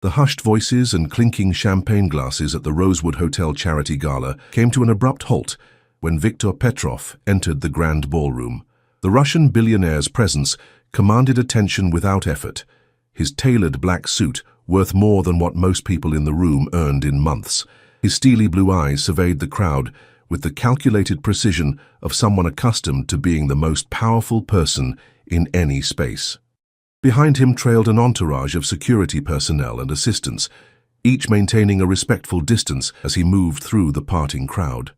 The hushed voices and clinking champagne glasses at the Rosewood Hotel charity gala came to an abrupt halt when Viktor Petrov entered the grand ballroom. The Russian billionaire's presence commanded attention without effort. His tailored black suit, worth more than what most people in the room earned in months. His steely blue eyes surveyed the crowd with the calculated precision of someone accustomed to being the most powerful person in any space. Behind him trailed an entourage of security personnel and assistants, each maintaining a respectful distance as he moved through the parting crowd.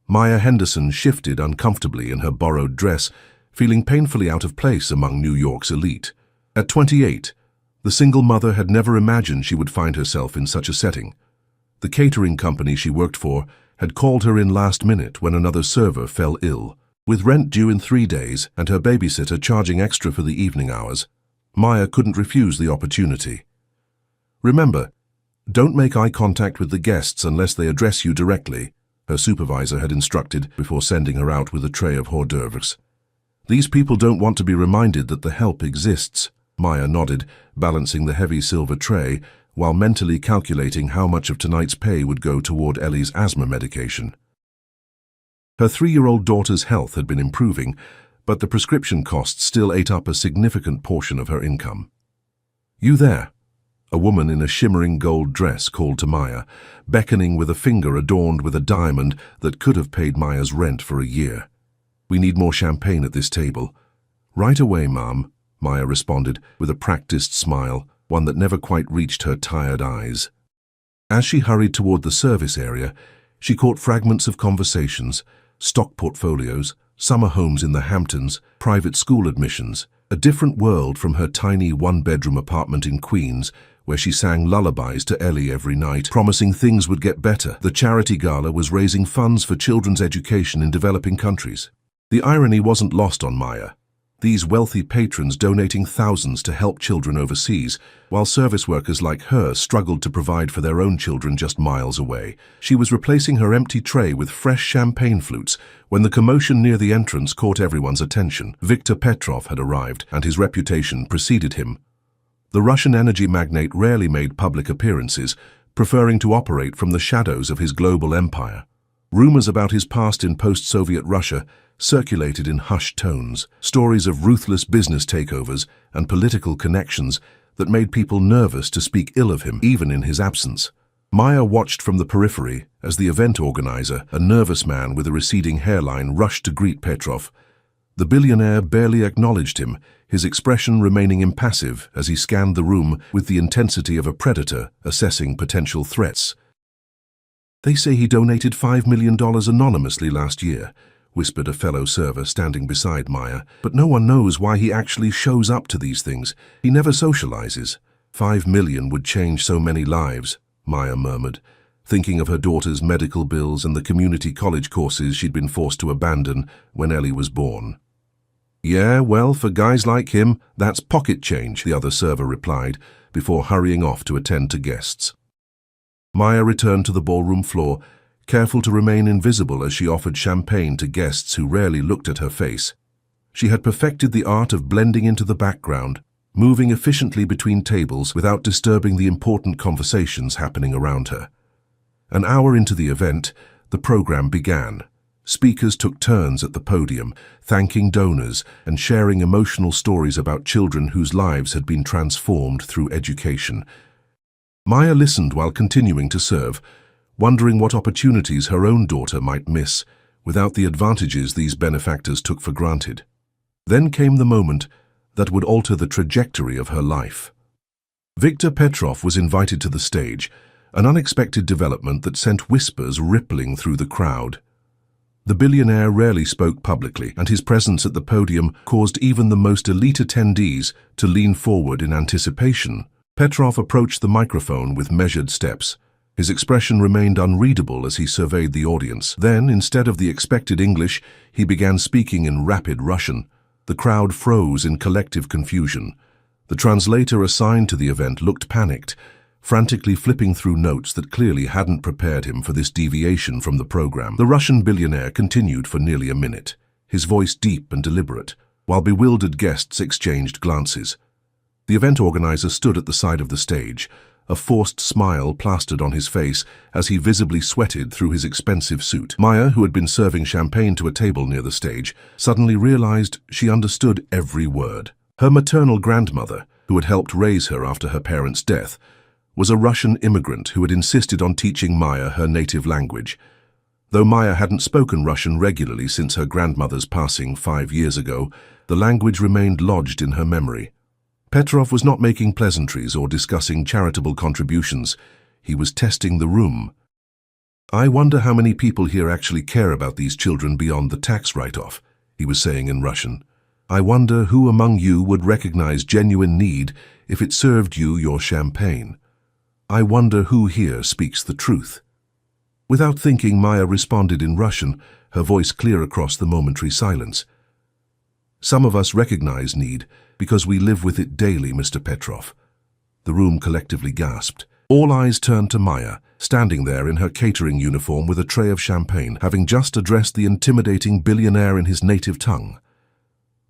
Maya Henderson shifted uncomfortably in her borrowed dress, feeling painfully out of place among New York's elite. At 28, the single mother had never imagined she would find herself in such a setting. The catering company she worked for had called her in last minute when another server fell ill. With rent due in 3 days and her babysitter charging extra for the evening hours, Maya couldn't refuse the opportunity. "Remember, don't make eye contact with the guests unless they address you directly," her supervisor had instructed before sending her out with a tray of hors d'oeuvres. "These people don't want to be reminded that the help exists." Maya nodded, balancing the heavy silver tray, while mentally calculating how much of tonight's pay would go toward Ellie's asthma medication. Her 3-year-old daughter's health had been improving, but the prescription costs still ate up a significant portion of her income. "You there?" A woman in a shimmering gold dress called to Maya, beckoning with a finger adorned with a diamond that could have paid Maya's rent for a year. "We need more champagne at this table." "Right away, ma'am," Maya responded with a practiced smile, one that never quite reached her tired eyes. As she hurried toward the service area, she caught fragments of conversations, stock portfolios, summer homes in the Hamptons, private school admissions, a different world from her tiny one-bedroom apartment in Queens, where she sang lullabies to Ellie every night, promising things would get better. The charity gala was raising funds for children's education in developing countries. The irony wasn't lost on Maya. These wealthy patrons donating thousands to help children overseas, while service workers like her struggled to provide for their own children just miles away. She was replacing her empty tray with fresh champagne flutes when the commotion near the entrance caught everyone's attention. Viktor Petrov had arrived, and his reputation preceded him. The Russian energy magnate rarely made public appearances, preferring to operate from the shadows of his global empire. Rumors about his past in post-Soviet Russia circulated in hushed tones, stories of ruthless business takeovers and political connections that made people nervous to speak ill of him, even in his absence. Maya watched from the periphery as the event organizer, a nervous man with a receding hairline, rushed to greet Petrov. The billionaire barely acknowledged him, his expression remaining impassive as he scanned the room with the intensity of a predator assessing potential threats. "They say he donated $5 million anonymously last year," whispered a fellow server standing beside Maya. "But no one knows why he actually shows up to these things. He never socializes." $5 million would change so many lives," Maya murmured, thinking of her daughter's medical bills and the community college courses she'd been forced to abandon when Ellie was born. "Yeah, well, for guys like him, that's pocket change," the other server replied, before hurrying off to attend to guests. Maya returned to the ballroom floor, careful to remain invisible as she offered champagne to guests who rarely looked at her face. She had perfected the art of blending into the background, moving efficiently between tables without disturbing the important conversations happening around her. An hour into the event, the program began. Speakers took turns at the podium, thanking donors and sharing emotional stories about children whose lives had been transformed through education. Maya listened while continuing to serve, wondering what opportunities her own daughter might miss without the advantages these benefactors took for granted. Then came the moment that would alter the trajectory of her life. Viktor Petrov was invited to the stage, an unexpected development that sent whispers rippling through the crowd. The billionaire rarely spoke publicly, and his presence at the podium caused even the most elite attendees to lean forward in anticipation. Petrov approached the microphone with measured steps. His expression remained unreadable as he surveyed the audience. Then, instead of the expected English, he began speaking in rapid Russian. The crowd froze in collective confusion. The translator assigned to the event looked panicked, frantically flipping through notes that clearly hadn't prepared him for this deviation from the program. The Russian billionaire continued for nearly a minute, his voice deep and deliberate, while bewildered guests exchanged glances. The event organizer stood at the side of the stage, a forced smile plastered on his face as he visibly sweated through his expensive suit. Maya, who had been serving champagne to a table near the stage, suddenly realized she understood every word. Her maternal grandmother, who had helped raise her after her parents' death, was a Russian immigrant who had insisted on teaching Maya her native language. Though Maya hadn't spoken Russian regularly since her grandmother's passing 5 years ago, the language remained lodged in her memory. Petrov was not making pleasantries or discussing charitable contributions. He was testing the room. "I wonder how many people here actually care about these children beyond the tax write-off," he was saying in Russian. "I wonder who among you would recognize genuine need if it served you your champagne. I wonder who here speaks the truth." Without thinking, Maya responded in Russian, her voice clear across the momentary silence. "Some of us recognize need because we live with it daily, Mr. Petrov." The room collectively gasped. All eyes turned to Maya, standing there in her catering uniform with a tray of champagne, having just addressed the intimidating billionaire in his native tongue.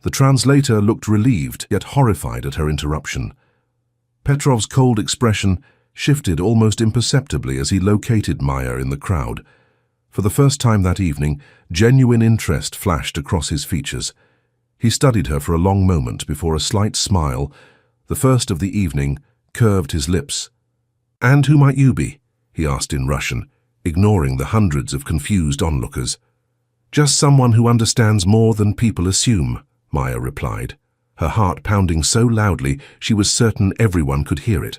The translator looked relieved, yet horrified at her interruption. Petrov's cold expression shifted almost imperceptibly as he located Maya in the crowd. For the first time that evening, genuine interest flashed across his features. He studied her for a long moment before a slight smile, the first of the evening, curved his lips. "And who might you be?" he asked in Russian, ignoring the hundreds of confused onlookers. "Just someone who understands more than people assume," Maya replied, her heart pounding so loudly she was certain everyone could hear it.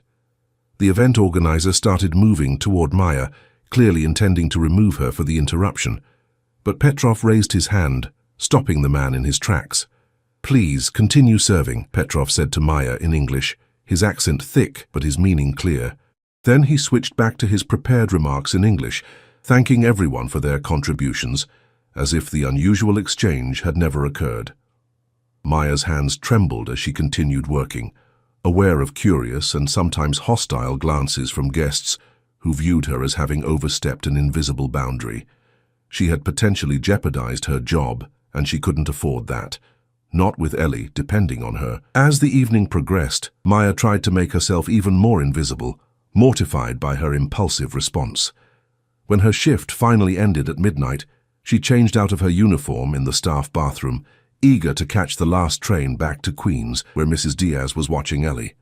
The event organizer started moving toward Maya, clearly intending to remove her for the interruption. But Petrov raised his hand, stopping the man in his tracks. "Please, continue serving," Petrov said to Maya in English, his accent thick but his meaning clear. Then he switched back to his prepared remarks in English, thanking everyone for their contributions, as if the unusual exchange had never occurred. Maya's hands trembled as she continued working, aware of curious and sometimes hostile glances from guests who viewed her as having overstepped an invisible boundary. She had potentially jeopardized her job, and she couldn't afford that. Not with Ellie depending on her. As the evening progressed, Maya tried to make herself even more invisible, mortified by her impulsive response. When her shift finally ended at midnight, she changed out of her uniform in the staff bathroom, eager to catch the last train back to Queens, where Mrs. Diaz was watching Ellie.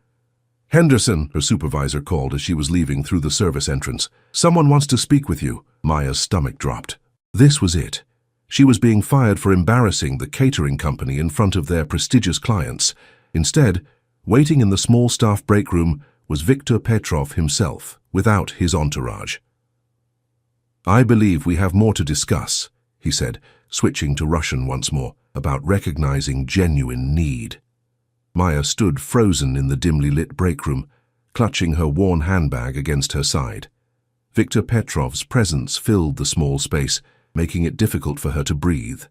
"Henderson," her supervisor called as she was leaving through the service entrance. "Someone wants to speak with you." Maya's stomach dropped. This was it. She was being fired for embarrassing the catering company in front of their prestigious clients. Instead, waiting in the small staff break room was Viktor Petrov himself, without his entourage. "I believe we have more to discuss," he said, switching to Russian once more, "about recognizing genuine need." Maya stood frozen in the dimly lit break room, clutching her worn handbag against her side. Viktor Petrov's presence filled the small space, making it difficult for her to breathe.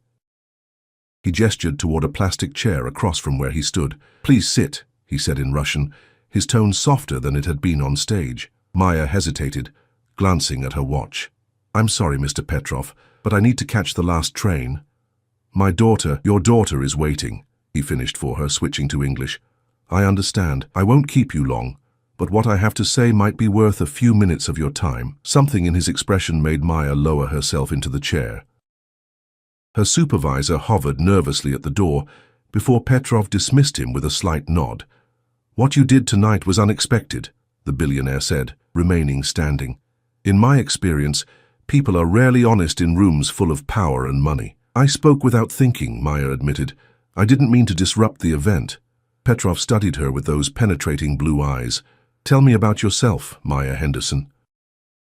He gestured toward a plastic chair across from where he stood. "Please sit," he said in Russian, his tone softer than it had been on stage. Maya hesitated, glancing at her watch. "I'm sorry, Mr. Petrov, but I need to catch the last train." Your daughter is waiting," he finished for her, switching to English. "I understand. I won't keep you long, but what I have to say might be worth a few minutes of your time." Something in his expression made Maya lower herself into the chair. Her supervisor hovered nervously at the door before Petrov dismissed him with a slight nod. "What you did tonight was unexpected," the billionaire said, remaining standing. "In my experience, people are rarely honest in rooms full of power and money." "I spoke without thinking," Maya admitted. "I didn't mean to disrupt the event." Petrov studied her with those penetrating blue eyes. "Tell me about yourself, Maya Henderson."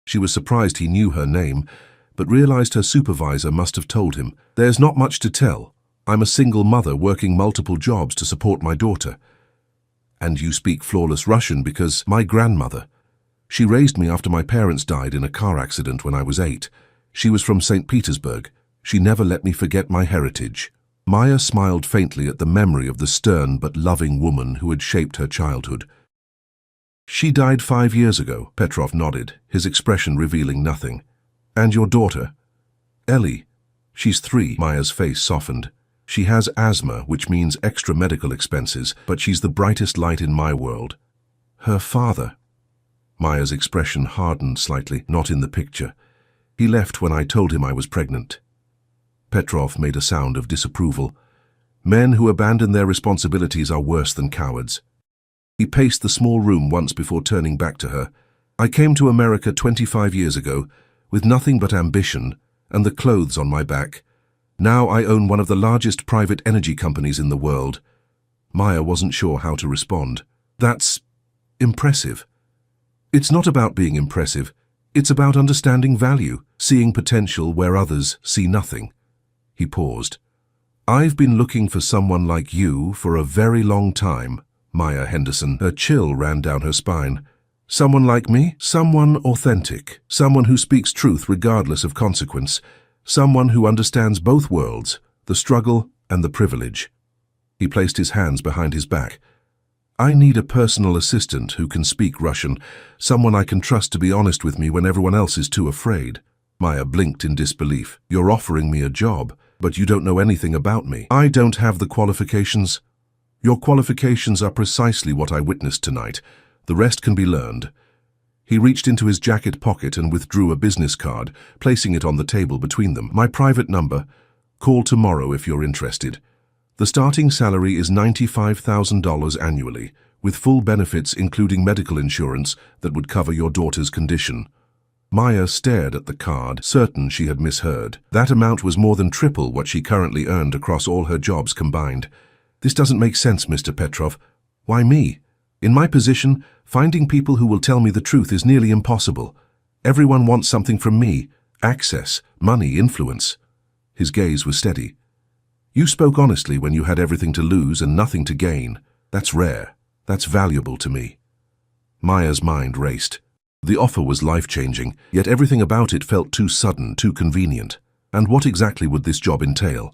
She was surprised he knew her name, but realized her supervisor must have told him. "There's not much to tell. I'm a single mother working multiple jobs to support my daughter." "And you speak flawless Russian because my grandmother. She raised me after my parents died in a car accident when I was 8. She was from St. Petersburg. She never let me forget my heritage." Maya smiled faintly at the memory of the stern but loving woman who had shaped her childhood. "She died 5 years ago," Petrov nodded, his expression revealing nothing. "And your daughter?" "Ellie. She's 3. Maya's face softened. "She has asthma, which means extra medical expenses, but she's the brightest light in my world." "Her father." Maya's expression hardened slightly. Not in the picture. He left when I told him I was pregnant. Petrov made a sound of disapproval. Men who abandon their responsibilities are worse than cowards. He paced the small room once before turning back to her. I came to America 25 years ago, with nothing but ambition and the clothes on my back. Now I own one of the largest private energy companies in the world. Maya wasn't sure how to respond. That's impressive. It's not about being impressive. It's about understanding value, seeing potential where others see nothing. He paused. I've been looking for someone like you for a very long time, Maya Henderson. A chill ran down her spine. Someone like me? Someone authentic. Someone who speaks truth regardless of consequence. Someone who understands both worlds, the struggle and the privilege. He placed his hands behind his back. I need a personal assistant who can speak Russian, someone I can trust to be honest with me when everyone else is too afraid. Maya blinked in disbelief. You're offering me a job, but you don't know anything about me. I don't have the qualifications. Your qualifications are precisely what I witnessed tonight. The rest can be learned. He reached into his jacket pocket and withdrew a business card, placing it on the table between them. My private number. Call tomorrow if you're interested. The starting salary is $95,000 annually, with full benefits including medical insurance that would cover your daughter's condition. Maya stared at the card, certain she had misheard. That amount was more than triple what she currently earned across all her jobs combined. This doesn't make sense, Mr. Petrov. Why me? In my position, finding people who will tell me the truth is nearly impossible. Everyone wants something from me. Access, money, influence. His gaze was steady. You spoke honestly when you had everything to lose and nothing to gain. That's rare. That's valuable to me. Maya's mind raced. The offer was life-changing, yet everything about it felt too sudden, too convenient. And what exactly would this job entail?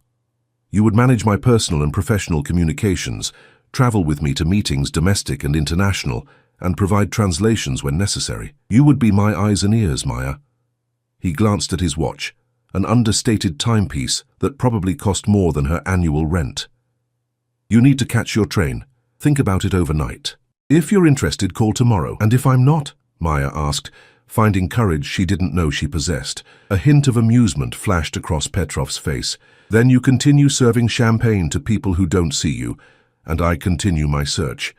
You would manage my personal and professional communications, travel with me to meetings domestic and international, and provide translations when necessary. You would be my eyes and ears, Maya. He glanced at his watch, an understated timepiece that probably cost more than her annual rent. You need to catch your train. Think about it overnight. If you're interested, call tomorrow. And if I'm not? Maya asked, finding courage she didn't know she possessed. A hint of amusement flashed across Petrov's face. Then you continue serving champagne to people who don't see you, and I continue my search.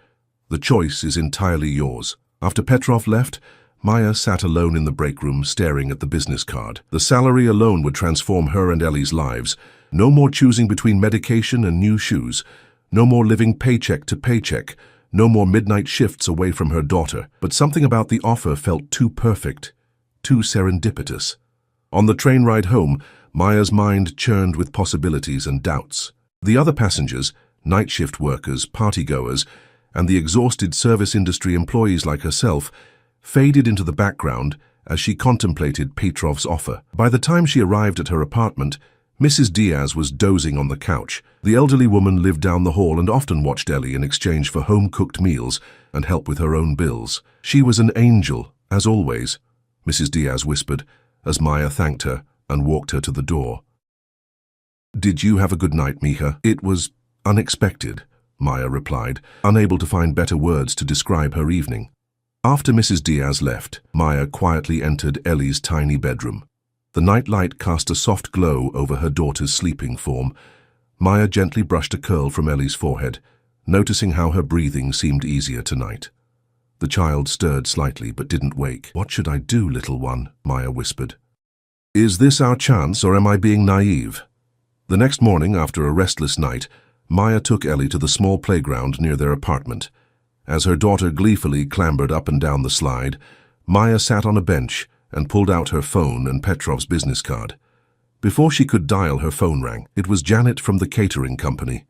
The choice is entirely yours. After Petrov left, Maya sat alone in the break room staring at the business card. The salary alone would transform her and Ellie's lives. No more choosing between medication and new shoes. No more living paycheck to paycheck. No more midnight shifts away from her daughter. But something about the offer felt too perfect, too serendipitous. On the train ride home, Maya's mind churned with possibilities and doubts. The other passengers, night shift workers, partygoers, and the exhausted service industry employees like herself, faded into the background as she contemplated Petrov's offer. By the time she arrived at her apartment, Mrs. Diaz was dozing on the couch. The elderly woman lived down the hall and often watched Ellie in exchange for home-cooked meals and help with her own bills. She was an angel, as always, Mrs. Diaz whispered, as Maya thanked her and walked her to the door. Did you have a good night, Mija? It was unexpected, Maya replied, unable to find better words to describe her evening. After Mrs. Diaz left, Maya quietly entered Ellie's tiny bedroom. The night light cast a soft glow over her daughter's sleeping form. Maya gently brushed a curl from Ellie's forehead, noticing how her breathing seemed easier tonight. The child stirred slightly but didn't wake. What should I do, little one? Maya whispered. Is this our chance, or am I being naive? The next morning, after a restless night, Maya took Ellie to the small playground near their apartment. As her daughter gleefully clambered up and down the slide, Maya sat on a bench and pulled out her phone and Petrov's business card. Before she could dial, her phone rang. It was Janet from the catering company.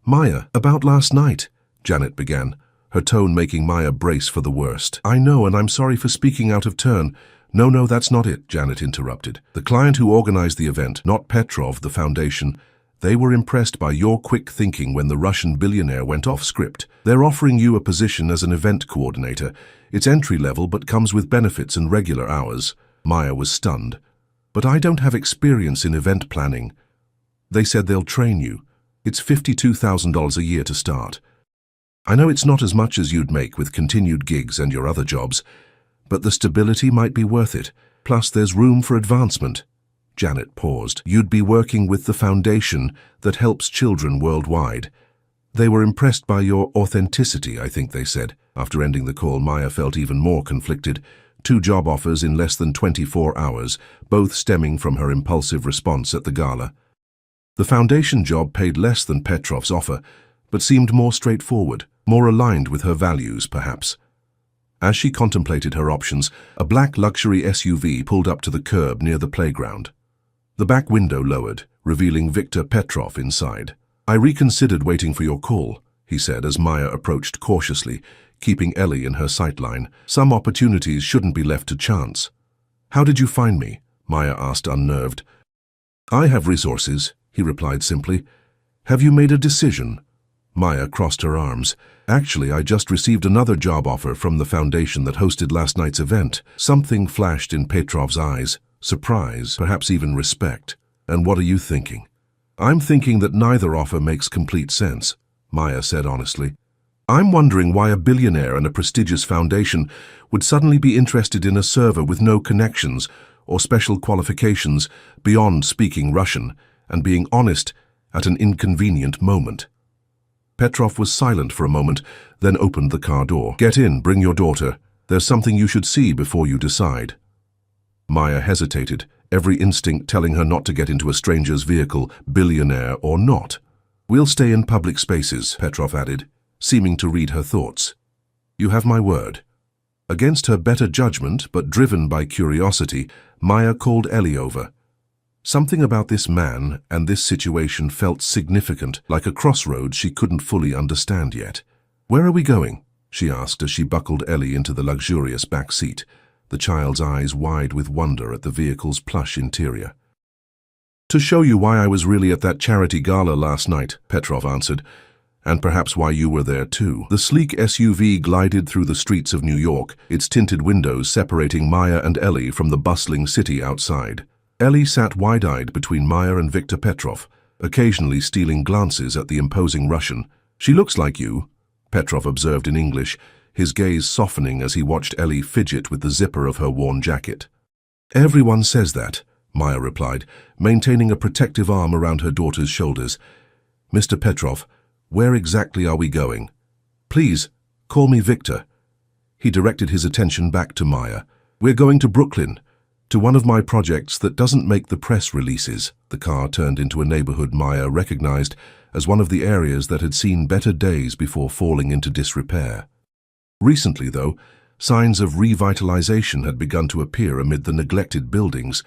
Maya, about last night, Janet began, her tone making Maya brace for the worst. I know, and I'm sorry for speaking out of turn. No, that's not it, Janet interrupted. The client who organized the event, not Petrov, the foundation, they were impressed by your quick thinking when the Russian billionaire went off script. They're offering you a position as an event coordinator. It's entry-level but comes with benefits and regular hours. Maya was stunned. But I don't have experience in event planning. They said they'll train you. It's $52,000 a year to start. I know it's not as much as you'd make with continued gigs and your other jobs, But the stability might be worth it. Plus, there's room for advancement. Janet paused. You'd be working with the foundation that helps children worldwide. They were impressed by your authenticity, I think they said. After ending the call, Maya felt even more conflicted. 2 job offers in less than 24 hours, both stemming from her impulsive response at the gala. The foundation job paid less than Petrov's offer, but seemed more straightforward, more aligned with her values, perhaps. As she contemplated her options, a black luxury SUV pulled up to the curb near the playground. The back window lowered, revealing Viktor Petrov inside. I reconsidered waiting for your call, he said as Maya approached cautiously, keeping Ellie in her sightline. Some opportunities shouldn't be left to chance. How did you find me? Maya asked, unnerved. I have resources, he replied simply. Have you made a decision? Maya crossed her arms. Actually, I just received another job offer from the foundation that hosted last night's event. Something flashed in Petrov's eyes. Surprise, perhaps even respect. And what are you thinking? I'm thinking that neither offer makes complete sense, Maya said honestly. I'm wondering why a billionaire and a prestigious foundation would suddenly be interested in a server with no connections or special qualifications beyond speaking Russian and being honest at an inconvenient moment. Petrov was silent for a moment, then opened the car door. Get in, bring your daughter. There's something you should see before you decide. Maya hesitated, every instinct telling her not to get into a stranger's vehicle, billionaire or not. We'll stay in public spaces, Petrov added, seeming to read her thoughts. You have my word. Against her better judgment, but driven by curiosity, Maya called Ellie over. Something about this man and this situation felt significant, like a crossroads she couldn't fully understand yet. Where are we going? She asked as she buckled Ellie into the luxurious back seat, the child's eyes wide with wonder at the vehicle's plush interior. To show you why I was really at that charity gala last night, Petrov answered, and perhaps why you were there too. The sleek SUV glided through the streets of New York, its tinted windows separating Maya and Ellie from the bustling city outside. Ellie sat wide-eyed between Maya and Viktor Petrov, occasionally stealing glances at the imposing Russian. She looks like you, Petrov observed in English, his gaze softening as he watched Ellie fidget with the zipper of her worn jacket. Everyone says that, Maya replied, maintaining a protective arm around her daughter's shoulders. Mr. Petrov, where exactly are we going? Please, call me Viktor. He directed his attention back to Maya. We're going to Brooklyn, to one of my projects that doesn't make the press releases. The car turned into a neighborhood Maya recognized as one of the areas that had seen better days before falling into disrepair. Recently, though, signs of revitalization had begun to appear amid the neglected buildings.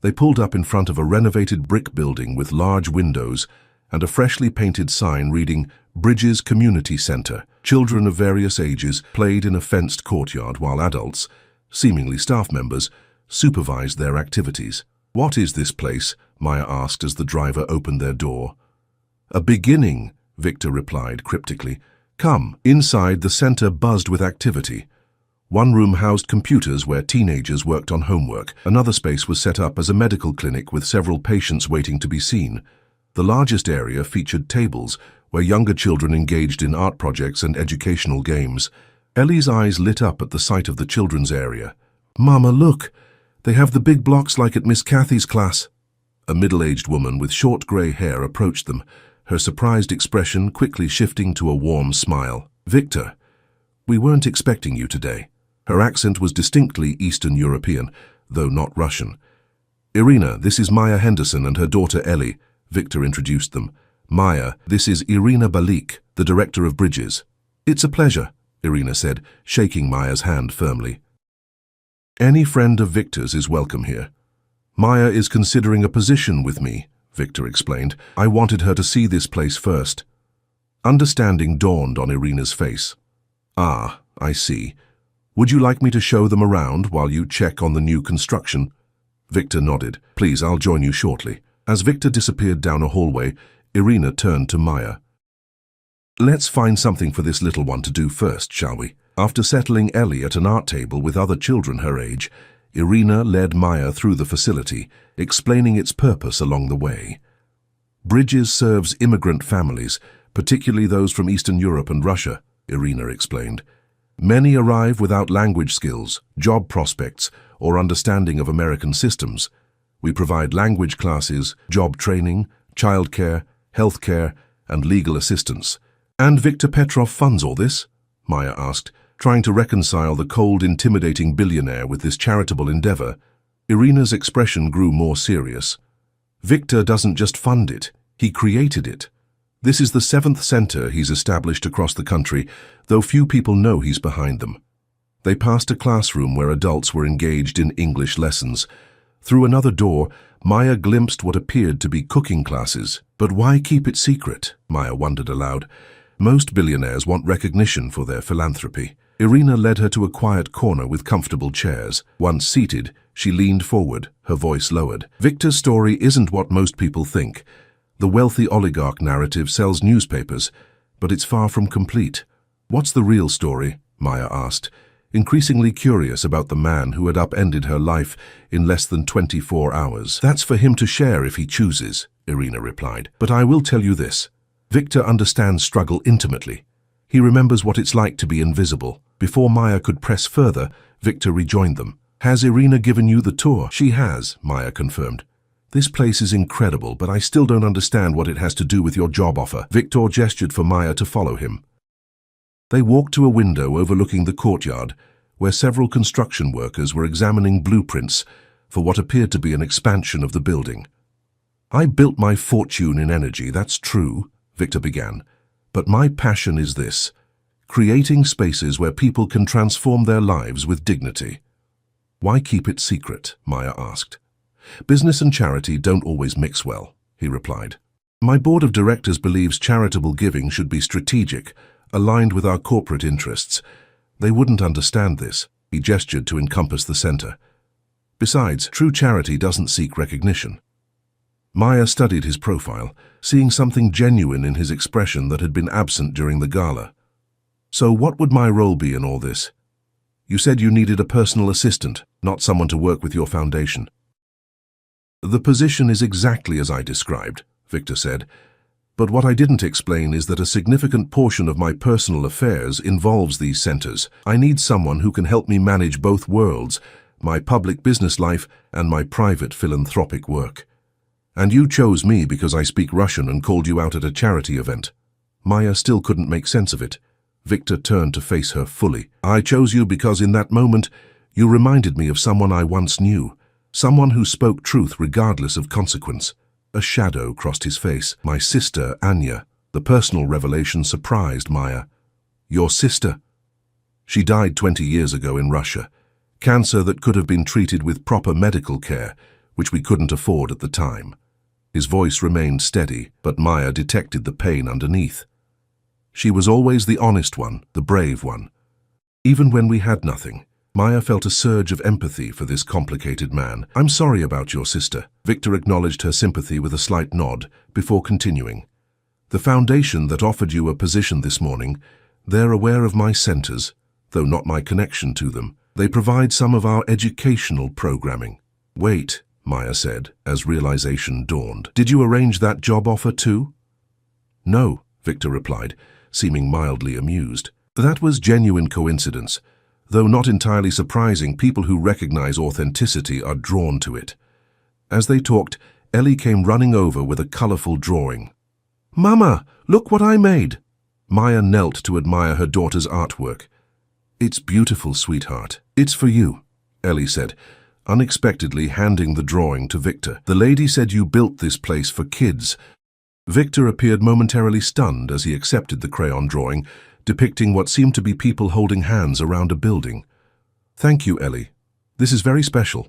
They pulled up in front of a renovated brick building with large windows and a freshly painted sign reading Bridges Community Center. Children of various ages played in a fenced courtyard while adults, seemingly staff members, supervised their activities. What is this place? Maya asked as the driver opened their door. A beginning, Viktor replied cryptically. Come. Inside, the center buzzed with activity. One room housed computers where teenagers worked on homework. Another space was set up as a medical clinic with several patients waiting to be seen. The largest area featured tables where younger children engaged in art projects and educational games. Ellie's eyes lit up at the sight of the children's area. Mama, look! They have the big blocks like at Miss Cathy's class. A middle-aged woman with short grey hair approached them, her surprised expression quickly shifting to a warm smile. Viktor, we weren't expecting you today. Her accent was distinctly Eastern European, though not Russian. Irina, this is Maya Henderson and her daughter Ellie, Viktor introduced them. Maya, this is Irina Balik, the director of Bridges. It's a pleasure, Irina said, shaking Maya's hand firmly. Any friend of Viktor's is welcome here. Maya is considering a position with me, Viktor explained. I wanted her to see this place first. Understanding dawned on Irina's face. Ah, I see. Would you like me to show them around while you check on the new construction? Viktor nodded. Please, I'll join you shortly. As Viktor disappeared down a hallway, Irina turned to Maya. Let's find something for this little one to do first, shall we? After settling Ellie at an art table with other children her age, Irina led Maya through the facility, explaining its purpose along the way. Bridges serves immigrant families, particularly those from Eastern Europe and Russia, Irina explained. Many arrive without language skills, job prospects, or understanding of American systems. We provide language classes, job training, childcare, healthcare, and legal assistance. And Viktor Petrov funds all this? Maya asked, trying to reconcile the cold, intimidating billionaire with this charitable endeavor. Irina's expression grew more serious. Viktor doesn't just fund it, he created it. This is the 7th center he's established across the country, though few people know he's behind them. They passed a classroom where adults were engaged in English lessons. Through another door, Maya glimpsed what appeared to be cooking classes. But why keep it secret? Maya wondered aloud. Most billionaires want recognition for their philanthropy. Irina led her to a quiet corner with comfortable chairs. Once seated, she leaned forward, her voice lowered. Viktor's story isn't what most people think. The wealthy oligarch narrative sells newspapers, but it's far from complete. What's the real story? Maya asked, increasingly curious about the man who had upended her life in less than 24 hours. That's for him to share if he chooses, Irina replied. But I will tell you this. Viktor understands struggle intimately. He remembers what it's like to be invisible. Before Maya could press further, Viktor rejoined them. Has Irina given you the tour? She has, Maya confirmed. This place is incredible, but I still don't understand what it has to do with your job offer. Viktor gestured for Maya to follow him. They walked to a window overlooking the courtyard, where several construction workers were examining blueprints for what appeared to be an expansion of the building. I built my fortune in energy, that's true, Viktor began. But my passion is this, creating spaces where people can transform their lives with dignity. Why keep it secret? Maya asked. Business and charity don't always mix well, he replied. My board of directors believes charitable giving should be strategic, aligned with our corporate interests. They wouldn't understand this. He gestured to encompass the center. Besides, true charity doesn't seek recognition. Maya studied his profile, seeing something genuine in his expression that had been absent during the gala. So what would my role be in all this? You said you needed a personal assistant, not someone to work with your foundation. The position is exactly as I described, Viktor said. But what I didn't explain is that a significant portion of my personal affairs involves these centers. I need someone who can help me manage both worlds, my public business life and my private philanthropic work. And you chose me because I speak Russian and called you out at a charity event. Maya still couldn't make sense of it. Viktor turned to face her fully. I chose you because in that moment you reminded me of someone I once knew. Someone who spoke truth regardless of consequence. A shadow crossed his face. My sister, Anya. The personal revelation surprised Maya. Your sister? She died 20 years ago in Russia. Cancer that could have been treated with proper medical care, which we couldn't afford at the time. His voice remained steady, but Maya detected the pain underneath. She was always the honest one, the brave one. Even when we had nothing, Maya felt a surge of empathy for this complicated man. I'm sorry about your sister. Viktor acknowledged her sympathy with a slight nod before continuing. The foundation that offered you a position this morning, they're aware of my centers, though not my connection to them. They provide some of our educational programming. Wait, Maya said, as realization dawned. Did you arrange that job offer too? No, Viktor replied, seeming mildly amused. That was genuine coincidence. Though not entirely surprising, people who recognize authenticity are drawn to it. As they talked, Ellie came running over with a colorful drawing. Mama, look what I made! Maya knelt to admire her daughter's artwork. It's beautiful, sweetheart. It's for you, Ellie said, unexpectedly handing the drawing to Viktor. The lady said you built this place for kids. Viktor appeared momentarily stunned as he accepted the crayon drawing, depicting what seemed to be people holding hands around a building. Thank you, Ellie. This is very special.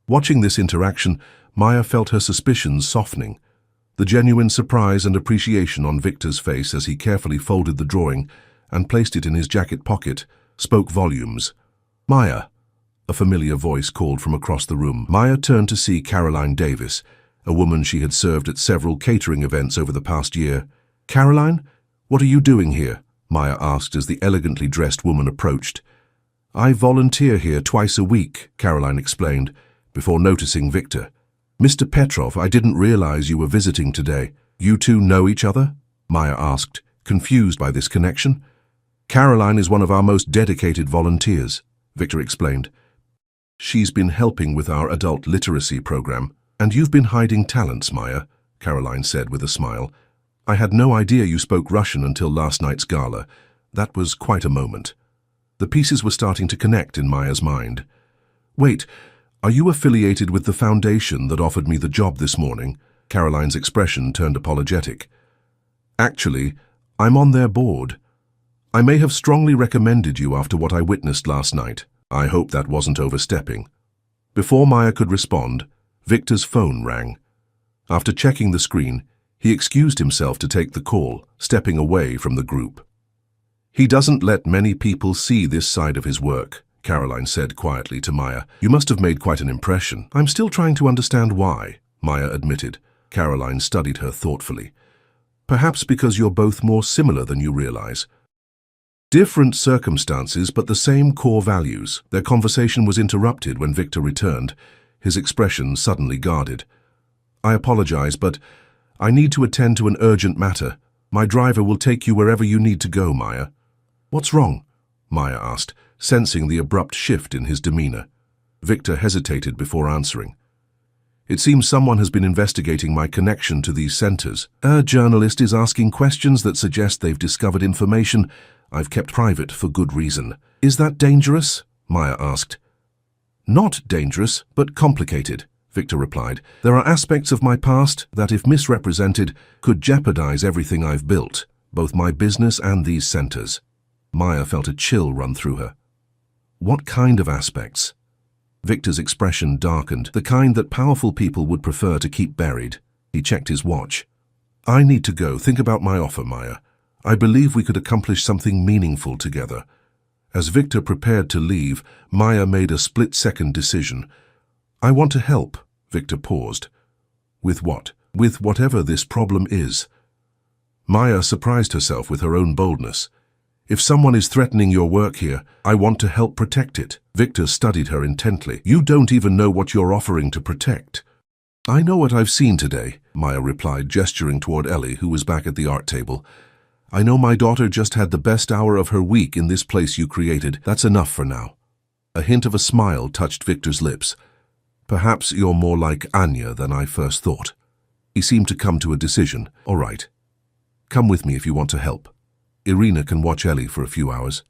Watching this interaction, Maya felt her suspicions softening. The genuine surprise and appreciation on Viktor's face as he carefully folded the drawing and placed it in his jacket pocket spoke volumes. Maya, a familiar voice called from across the room. Maya turned to see Caroline Davis, a woman she had served at several catering events over the past year. Caroline, what are you doing here? Maya asked as the elegantly dressed woman approached. I volunteer here twice a week, Caroline explained, before noticing Viktor. Mr. Petrov, I didn't realize you were visiting today. You two know each other? Maya asked, confused by this connection. Caroline is one of our most dedicated volunteers, Victor explained. She's been helping with our adult literacy program. And you've been hiding talents, Maya, Caroline said with a smile. I had no idea you spoke Russian until last night's gala. That was quite a moment. The pieces were starting to connect in Maya's mind. Wait, are you affiliated with the foundation that offered me the job this morning? Caroline's expression turned apologetic. Actually, I'm on their board. I may have strongly recommended you after what I witnessed last night. I hope that wasn't overstepping. Before Maya could respond, Victor's phone rang. After checking the screen, he excused himself to take the call, stepping away from the group. He doesn't let many people see this side of his work, Caroline said quietly to Maya. You must have made quite an impression. I'm still trying to understand why, Maya admitted. Caroline studied her thoughtfully. Perhaps because you're both more similar than you realize. Different circumstances, but the same core values. Their conversation was interrupted when Victor returned, his expression suddenly guarded. I apologize, but I need to attend to an urgent matter. My driver will take you wherever you need to go, Maya. What's wrong? Maya asked, sensing the abrupt shift in his demeanor. Victor hesitated before answering. It seems someone has been investigating my connection to these centers. A journalist is asking questions that suggest they've discovered information I've kept private for good reason. Is that dangerous? Maya asked. Not dangerous, but complicated, Victor replied. There are aspects of my past that, if misrepresented, could jeopardize everything I've built, both my business and these centers. Maya felt a chill run through her. What kind of aspects? Victor's expression darkened, the kind that powerful people would prefer to keep buried. He checked his watch. I need to go. Think about my offer, Maya. I believe we could accomplish something meaningful together. As Victor prepared to leave, Maya made a split-second decision. I want to help, Victor paused. With what? With whatever this problem is. Maya surprised herself with her own boldness. If someone is threatening your work here, I want to help protect it. Victor studied her intently. You don't even know what you're offering to protect. I know what I've seen today, Maya replied, gesturing toward Ellie, who was back at the art table. I know my daughter just had the best hour of her week in this place you created. That's enough for now. A hint of a smile touched Victor's lips. Perhaps you're more like Anya than I first thought. He seemed to come to a decision. All right. Come with me if you want to help. Irina can watch Ellie for a few hours.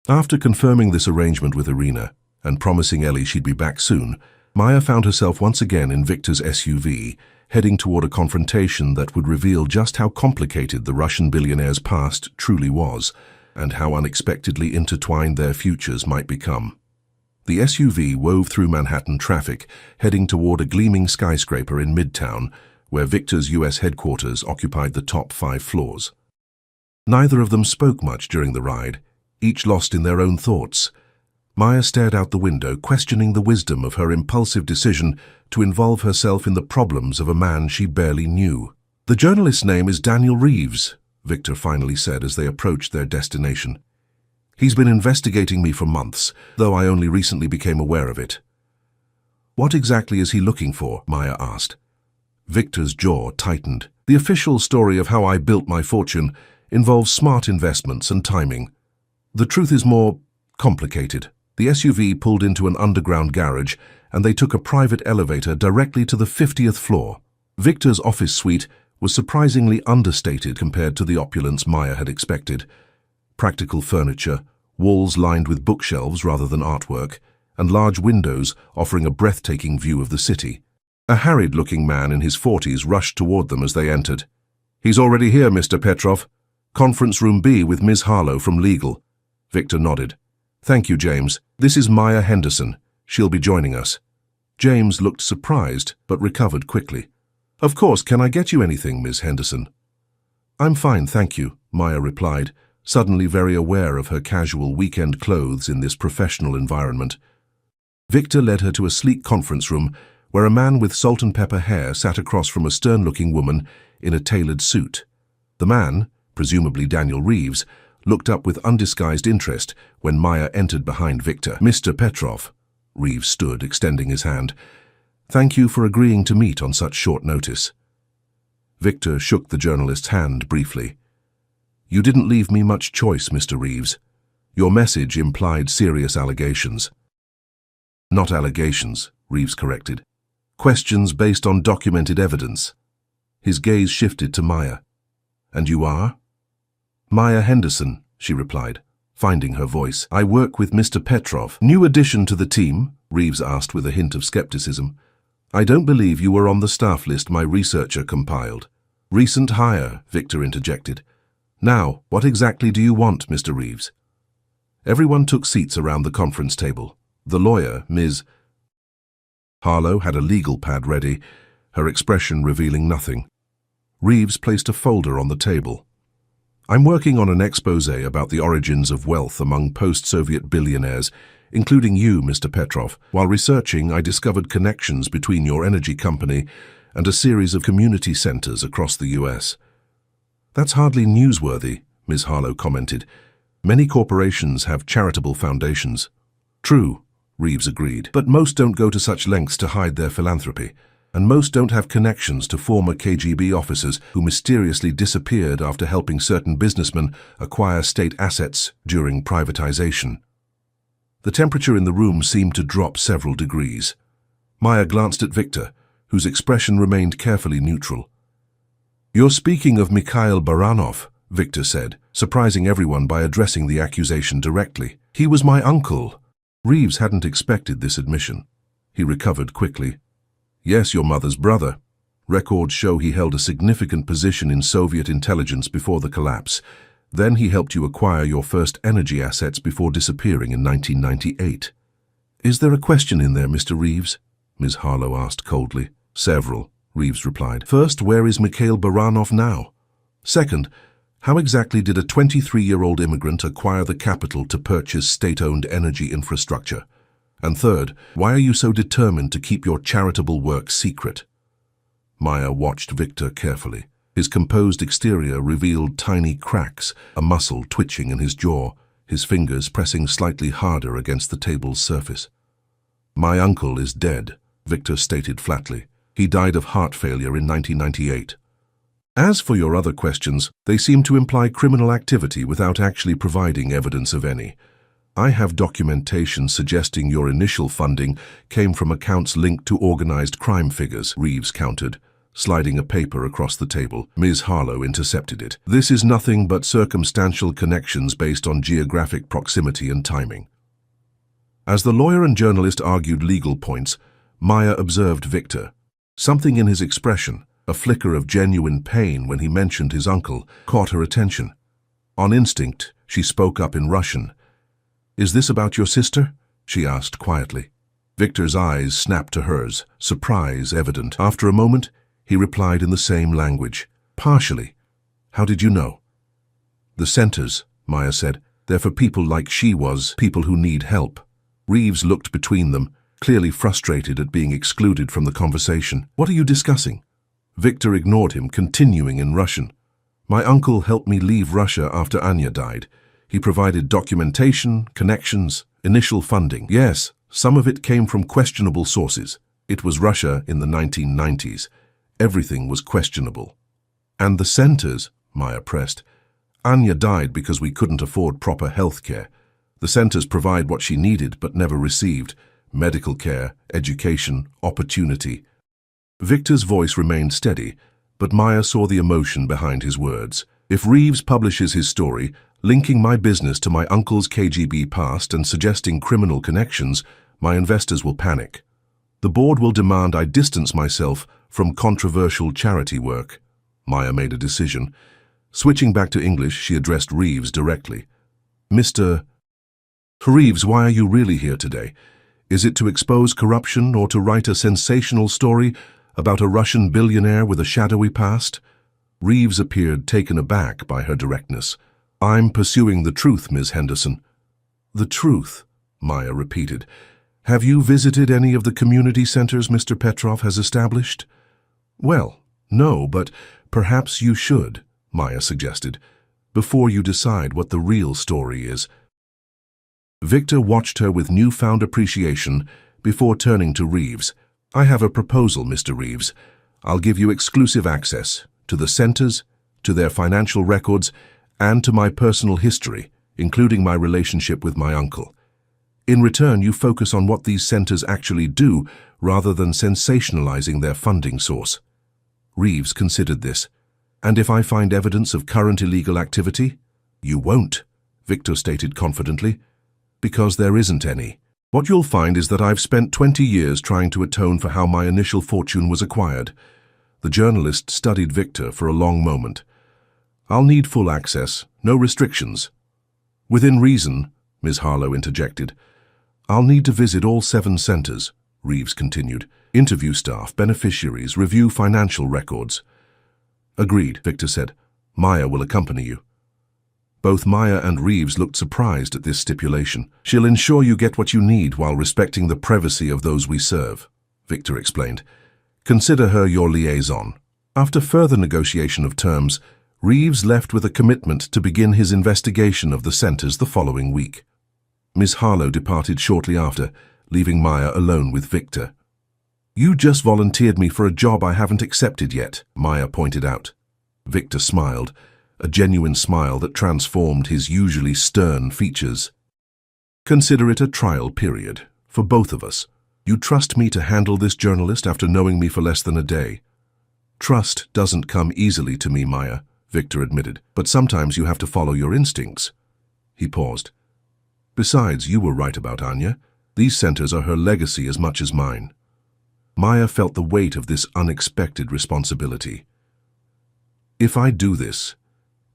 After confirming this arrangement with Irina and promising Ellie she'd be back soon, Maya found herself once again in Victor's SUV, heading toward a confrontation that would reveal just how complicated the Russian billionaire's past truly was, and how unexpectedly intertwined their futures might become. The SUV wove through Manhattan traffic, heading toward a gleaming skyscraper in Midtown, where Victor's U.S. headquarters occupied the top 5 floors. Neither of them spoke much during the ride, each lost in their own thoughts. Maya stared out the window, questioning the wisdom of her impulsive decision to involve herself in the problems of a man she barely knew. The journalist's name is Daniel Reeves, Victor finally said as they approached their destination. He's been investigating me for months, though I only recently became aware of it. What exactly is he looking for? Maya asked. Victor's jaw tightened. The official story of how I built my fortune involves smart investments and timing. The truth is more complicated. The SUV pulled into an underground garage, and they took a private elevator directly to the 50th floor. Victor's office suite was surprisingly understated compared to the opulence Maya had expected. Practical furniture, walls lined with bookshelves rather than artwork, and large windows offering a breathtaking view of the city. A harried-looking man in his 40s rushed toward them as they entered. He's already here, Mr. Petrov. Conference room B with Ms. Harlow from legal. Victor nodded. Thank you, James. This is Maya Henderson. She'll be joining us. James looked surprised, but recovered quickly. Of course, can I get you anything, Ms. Henderson? I'm fine, thank you, Maya replied, suddenly very aware of her casual weekend clothes in this professional environment. Victor led her to a sleek conference room where a man with salt-and-pepper hair sat across from a stern-looking woman in a tailored suit. The man, presumably Daniel Reeves, looked up with undisguised interest when Maya entered behind Victor. Mr. Petrov, Reeves stood, extending his hand. Thank you for agreeing to meet on such short notice. Victor shook the journalist's hand briefly. You didn't leave me much choice, Mr. Reeves. Your message implied serious allegations. Not allegations, Reeves corrected. Questions based on documented evidence. His gaze shifted to Maya. And you are? Maya Henderson, she replied, finding her voice. I work with Mr. Petrov. New addition to the team? Reeves asked with a hint of skepticism. I don't believe you were on the staff list my researcher compiled. Recent hire, Victor interjected. Now, what exactly do you want, Mr. Reeves? Everyone took seats around the conference table. The lawyer, Ms. Harlow, had a legal pad ready, her expression revealing nothing. Reeves placed a folder on the table. I'm working on an exposé about the origins of wealth among post-Soviet billionaires, including you, Mr. Petrov. While researching, I discovered connections between your energy company and a series of community centers across the U.S. That's hardly newsworthy, Ms. Harlow commented. Many corporations have charitable foundations. True, Reeves agreed, but most don't go to such lengths to hide their philanthropy, and most don't have connections to former KGB officers who mysteriously disappeared after helping certain businessmen acquire state assets during privatization. The temperature in the room seemed to drop several degrees. Maya glanced at Victor, whose expression remained carefully neutral. You're speaking of Mikhail Baranov, Victor said, surprising everyone by addressing the accusation directly. He was my uncle. Reeves hadn't expected this admission. He recovered quickly. Yes, your mother's brother. Records show he held a significant position in Soviet intelligence before the collapse. Then he helped you acquire your first energy assets before disappearing in 1998. Is there a question in there, Mr. Reeves? Ms. Harlow asked coldly. Several, Reeves replied. First, where is Mikhail Baranov now? Second, how exactly did a 23-year-old immigrant acquire the capital to purchase state-owned energy infrastructure? And third, why are you so determined to keep your charitable work secret? Maya watched Victor carefully. His composed exterior revealed tiny cracks, a muscle twitching in his jaw, his fingers pressing slightly harder against the table's surface. My uncle is dead, Victor stated flatly. He died of heart failure in 1998. As for your other questions, they seem to imply criminal activity without actually providing evidence of any. I have documentation suggesting your initial funding came from accounts linked to organized crime figures, Reeves countered, sliding a paper across the table. Ms. Harlow intercepted it. This is nothing but circumstantial connections based on geographic proximity and timing. As the lawyer and journalist argued legal points, Maya observed Victor. Something in his expression, a flicker of genuine pain when he mentioned his uncle, caught her attention. On instinct, she spoke up in Russian. Is this about your sister? She asked quietly. Victor's eyes snapped to hers, surprise evident. After a moment, he replied in the same language. Partially. How did you know? The centers, Maya said. They're for people like she was, people who need help. Reeves looked between them, clearly frustrated at being excluded from the conversation. What are you discussing? Victor ignored him, continuing in Russian. My uncle helped me leave Russia after Anya died. He provided documentation, connections, initial funding. Yes, some of it came from questionable sources. It was Russia in the 1990s. Everything was questionable. And the centers, Maya pressed. Anya died because we couldn't afford proper health care. The centers provide what she needed but never received. Medical care, education, opportunity. Victor's voice remained steady, but Maya saw the emotion behind his words. If Reeves publishes his story, linking my business to my uncle's KGB past and suggesting criminal connections, my investors will panic. The board will demand I distance myself from controversial charity work. Maya made a decision. Switching back to English, she addressed Reeves directly. Mr. Reeves, why are you really here today? Is it to expose corruption or to write a sensational story about a Russian billionaire with a shadowy past? Reeves appeared taken aback by her directness. I'm pursuing the truth, Ms. Henderson. The truth, Maya repeated. Have you visited any of the community centers Mr. Petrov has established? Well, no, but perhaps you should, Maya suggested, before you decide what the real story is. Victor watched her with newfound appreciation before turning to Reeves. I have a proposal, Mr. Reeves. I'll give you exclusive access to the centers, to their financial records, and to my personal history, including my relationship with my uncle. In return, you focus on what these centers actually do rather than sensationalizing their funding source. Reeves considered this. And if I find evidence of current illegal activity? You won't, Victor stated confidently, because there isn't any. What you'll find is that I've spent 20 years trying to atone for how my initial fortune was acquired. The journalist studied Victor for a long moment. I'll need full access, no restrictions. Within reason, Ms. Harlow interjected. I'll need to visit all 7 centers, Reeves continued. Interview staff, beneficiaries, review financial records. Agreed, Victor said. Maya will accompany you. Both Maya and Reeves looked surprised at this stipulation. She'll ensure you get what you need while respecting the privacy of those we serve, Victor explained. Consider her your liaison. After further negotiation of terms, Reeves left with a commitment to begin his investigation of the centers the following week. Miss Harlow departed shortly after, leaving Maya alone with Victor. You just volunteered me for a job I haven't accepted yet, Maya pointed out. Victor smiled, a genuine smile that transformed his usually stern features. Consider it a trial period, for both of us. You trust me to handle this journalist after knowing me for less than a day. Trust doesn't come easily to me, Maya, Victor admitted, but sometimes you have to follow your instincts. He paused. Besides, you were right about Anya. These centers are her legacy as much as mine. Maya felt the weight of this unexpected responsibility. If I do this,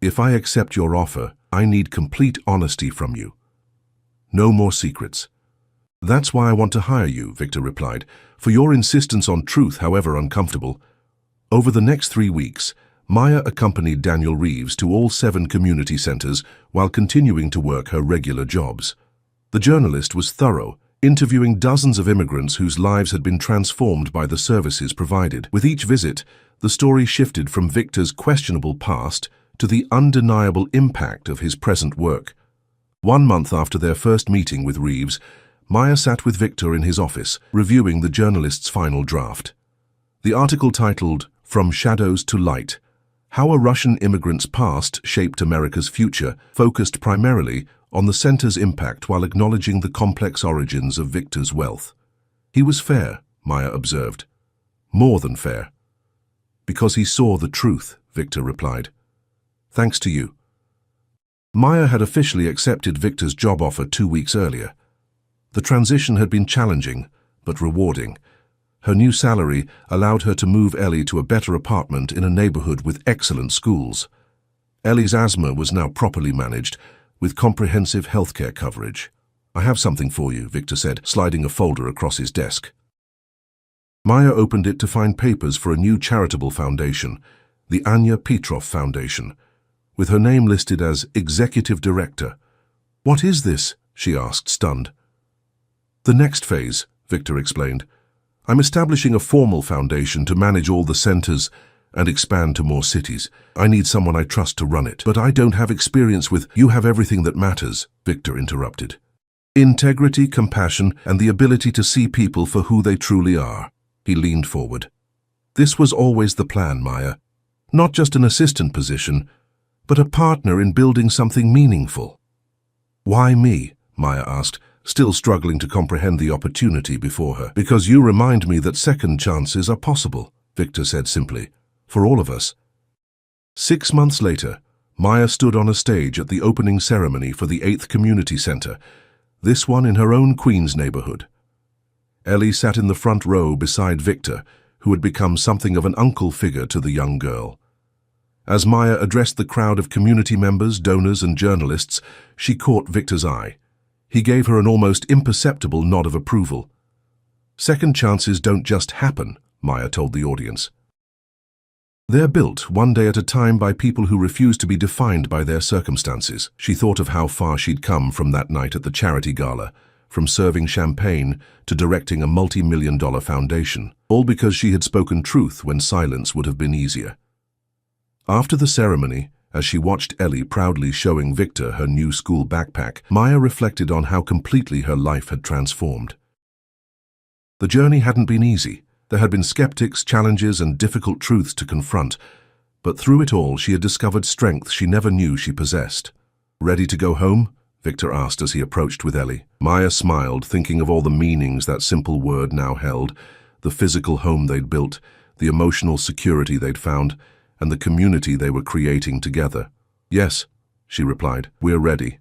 if I accept your offer, I need complete honesty from you. No more secrets. That's why I want to hire you, Victor replied, for your insistence on truth, however uncomfortable. Over the next 3 weeks, Maya accompanied Daniel Reeves to all 7 community centers while continuing to work her regular jobs. The journalist was thorough, interviewing dozens of immigrants whose lives had been transformed by the services provided. With each visit, the story shifted from Victor's questionable past to the undeniable impact of his present work. 1 month after their first meeting with Reeves, Maya sat with Victor in his office, reviewing the journalist's final draft. The article titled, From Shadows to Light, How a Russian Immigrant's Past Shaped America's Future, focused primarily on the center's impact while acknowledging the complex origins of Victor's wealth. He was fair, Maya observed. More than fair. Because he saw the truth, Victor replied. Thanks to you. Maya had officially accepted Victor's job offer 2 weeks earlier. The transition had been challenging, but rewarding. Her new salary allowed her to move Ellie to a better apartment in a neighborhood with excellent schools. Ellie's asthma was now properly managed, with comprehensive healthcare coverage. I have something for you, Victor said, sliding a folder across his desk. Maya opened it to find papers for a new charitable foundation, the Anya Petrov Foundation, with her name listed as Executive Director. What is this? She asked, stunned. The next phase, Victor explained. I'm establishing a formal foundation to manage all the centers and expand to more cities. I need someone I trust to run it. But I don't have experience with. You have everything that matters, Victor interrupted. Integrity, compassion, and the ability to see people for who they truly are. He leaned forward. This was always the plan, Maya. Not just an assistant position, but a partner in building something meaningful. Why me? Maya asked, still struggling to comprehend the opportunity before her. Because you remind me that second chances are possible, Victor said simply, for all of us. 6 months later, Maya stood on a stage at the opening ceremony for the 8th Community Center, this one in her own Queens neighborhood. Ellie sat in the front row beside Victor, who had become something of an uncle figure to the young girl. As Maya addressed the crowd of community members, donors, and journalists, she caught Victor's eye. He gave her an almost imperceptible nod of approval. Second chances don't just happen, Maya told the audience. They're built one day at a time by people who refuse to be defined by their circumstances. She thought of how far she'd come from that night at the charity gala, from serving champagne to directing a multi-million-dollar foundation, all because she had spoken truth when silence would have been easier. After the ceremony, as she watched Ellie proudly showing Victor her new school backpack, Maya reflected on how completely her life had transformed. The journey hadn't been easy. There had been skeptics, challenges, and difficult truths to confront, But through it all, she had discovered strength she never knew she possessed. "Ready to go home?" Victor asked as he approached with Ellie. Maya smiled, thinking of all the meanings that simple word now held, the physical home they'd built, the emotional security they'd found, and the community they were creating together. "Yes," she replied, "we're ready."